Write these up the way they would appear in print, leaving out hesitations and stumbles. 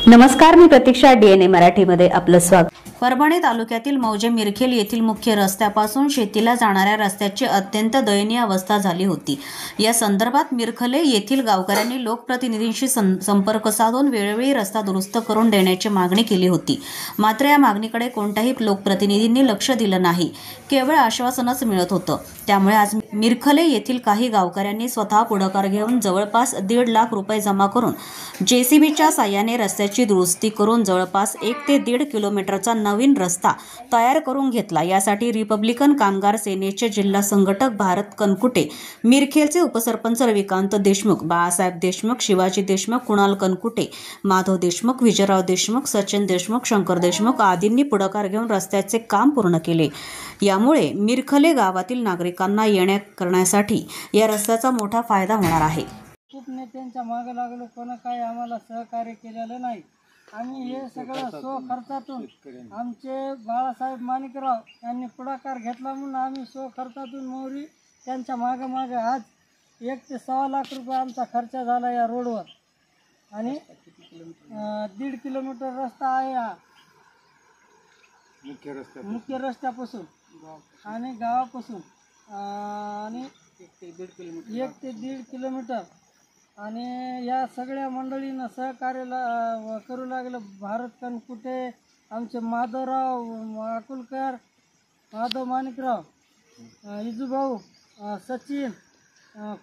नमस्कार, मी प्रतीक्षा. DNA मराठीमध्ये आपलं स्वागत. परभणी तालुक्यातील मौजे मिरखेल येथील मुख्य रस्त्यापासून शेतीला जाणाऱ्या रस्त्याची अत्यंत दयनीय अवस्था झाली होती. या संदर्भात मिरखले येथील गावकऱ्यांनी लोकप्रतिनिधींशी संपर्क साधून वेळोवेळी रस्ता दुरुस्त करून देण्याची मागणी केली होती. मात्र या मागणीकडे कोणत्याही लोकप्रतिनिधींनी लक्ष दिलं नाही. केवळ आश्वासनच मिळत होतं. त्यामुळे आज मिरखले येथील काही गावकऱ्यांनी स्वतः पुढाकार घेऊन जवळपास 1.5 लाख रुपये जमा करून JCBच्या साहाय्याने रस्त्याची दुरुस्ती करून जवळपास 1 ते 1.5 किलोमीटरचा नवीन रस्ता तयार करून घेतला. यासाठी रिपब्लिकन कामगार सेनेचे जिल्हा संघटक भारत कनकुटे, मिरखेलचे उपसरपंच रविकांत देशमुख, बाळासाहेब देशमुख, शिवाजी देशमुख, कुणाल कनकुटे, माधव देशमुख, विजयराव देशमुख, सचिन देशमुख, शंकर देशमुख आदींनी पुढाकार घेऊन रस्त्याचे काम पूर्ण केले. यामुळे मिरखले गावातील नागरिकांना येण्या करण्यासाठी या रस्त्याचा मोठा फायदा होणार आहे. खूप नेत्यांच्या मागे लागलो, पण काही आम्हाला सहकार्य केलेलं नाही. आम्ही हे सगळं स्वखर्चातून आमचे बाळासाहेब माणिकराव यांनी पुढाकार घेतला म्हणून आम्ही स्वखर्चातून मोहरी त्यांच्या मागे आज 1 ते 1.25 लाख रुपये आमचा खर्च झाला या रोडवर. आणि 1.5 किलोमीटर रस्ता आहे हा मुख्य रस्त्यापासून आणि गावापासून आणि 1 ते 1.5 किलोमीटर. आणि या सगळ्या मंडळींना सहकार्य करू लागलं. भारत कनकुटे, आमचे माधवराव अकुलकर, माधव माणिकराव, इजूभाऊ, सचिन,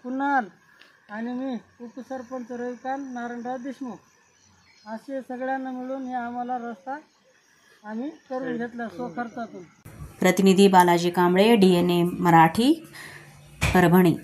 कुणाल आणि मी उपसरपंच रविकांत नारायणराव देशमुख, असे सगळ्यांना मिळून हे आम्हाला रस्ता आम्ही करून घेतला स्वखर्चातून. प्रतिनिधी बालाजी कांबळे, DNA मराठी, परभणी.